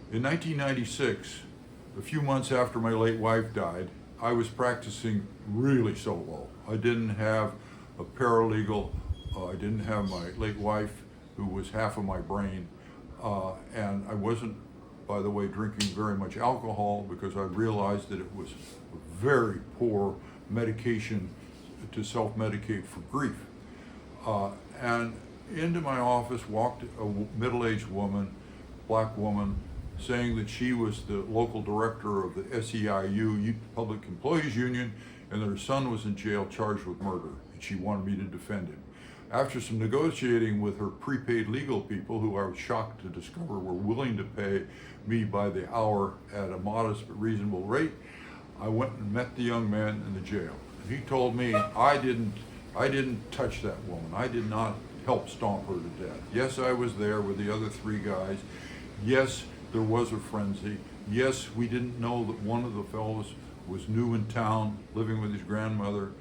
In 1996, a few months after my late wife died, I was practicing really solo. I didn't have a paralegal. I didn't have my late wife, who was half of my brain. And I wasn't, by the way, drinking very much alcohol because I realized that it was a very poor medication to self-medicate for grief. And into my office walked a middle-aged woman, black woman, saying that she was the local director of the SEIU, Public Employees Union, and that her son was in jail charged with murder, and she wanted me to defend him. After some negotiating with her prepaid legal people, who I was shocked to discover were willing to pay me by the hour at a modest but reasonable rate, I went and met the young man in the jail. And he told me I didn't touch that woman. I did not help stomp her to death. Yes, I was there with the other three guys. Yes, there was a frenzy. Yes, we didn't know that one of the fellows was new in town, living with his grandmother,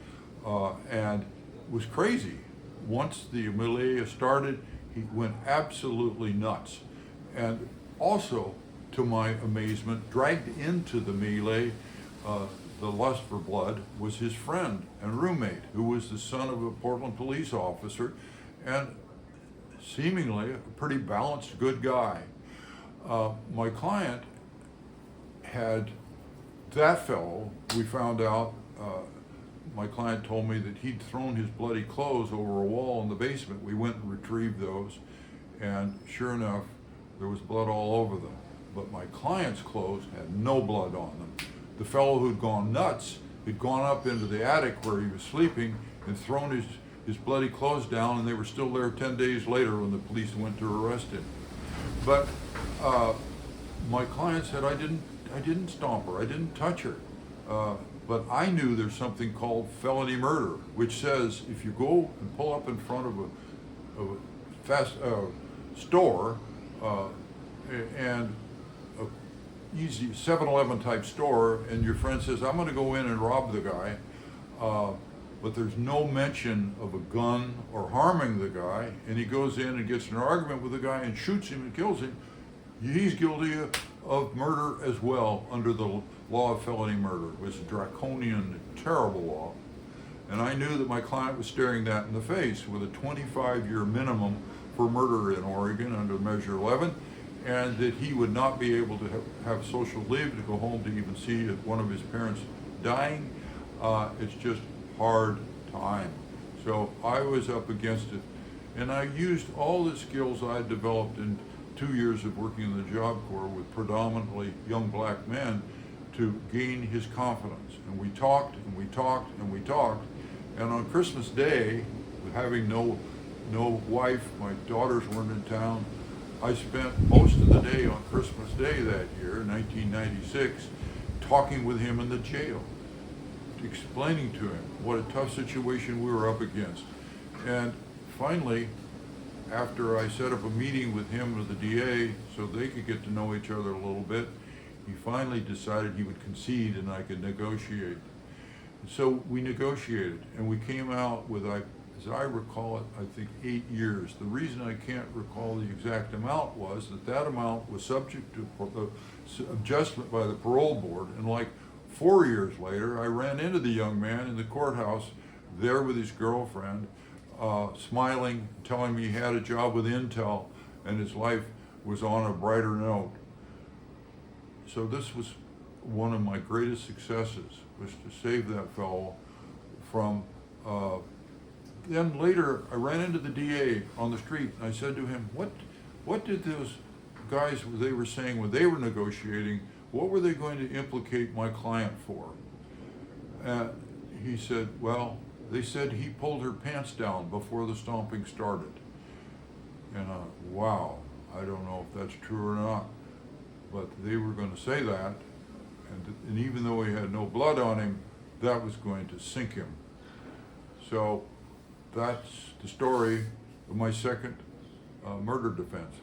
and was crazy. Once the melee started, he went absolutely nuts. And also, to my amazement, dragged into the melee, the lust for blood, was his friend and roommate, who was the son of a Portland police officer, and seemingly a pretty balanced, good guy. My client had that fellow, we found out, my client told me that he'd thrown his bloody clothes over a wall in the basement. We went and retrieved those, and sure enough, there was blood all over them. But my client's clothes had no blood on them. The fellow who'd gone nuts had gone up into the attic where he was sleeping and thrown his bloody clothes down, and they were still there 10 days later when the police went to arrest him. But my client said, I didn't stomp her, I didn't touch her. But I knew there's something called felony murder, which says if you go and pull up in front of a fast store, and a easy 7-Eleven type store, and your friend says, I'm going to go in and rob the guy, but there's no mention of a gun or harming the guy, and he goes in and gets in an argument with the guy and shoots him and kills him, he's guilty of murder as well under the law of felony murder. It was a draconian, terrible law. And I knew that my client was staring that in the face with a 25-year minimum for murder in Oregon under Measure 11, and that he would not be able to have social leave to go home to even see one of his parents dying. It's just hard time. So I was up against it, and I used all the skills I had developed in 2 years of working in the Job Corps with predominantly young black men to gain his confidence. And we talked and we talked and we talked. And on Christmas Day, having no wife, my daughters weren't in town, I spent most of the day on Christmas Day that year, 1996, talking with him in the jail, explaining to him what a tough situation we were up against. And finally, after I set up a meeting with him and the DA so they could get to know each other a little bit, he finally decided he would concede and I could negotiate. And so we negotiated, and we came out with, as I recall it, I think 8 years. The reason I can't recall the exact amount was that amount was subject to adjustment by the parole board, and like 4 years later, I ran into the young man in the courthouse there with his girlfriend, smiling, telling me he had a job with Intel and his life was on a brighter note. So this was one of my greatest successes, was to save that fellow from, then later I ran into the DA on the street and I said to him, what did those guys, they were saying when they were negotiating, what were they going to implicate my client for? He said, well, they said he pulled her pants down before the stomping started. And wow, I don't know if that's true or not, but they were going to say that, and even though he had no blood on him, that was going to sink him. So that's the story of my second murder defense.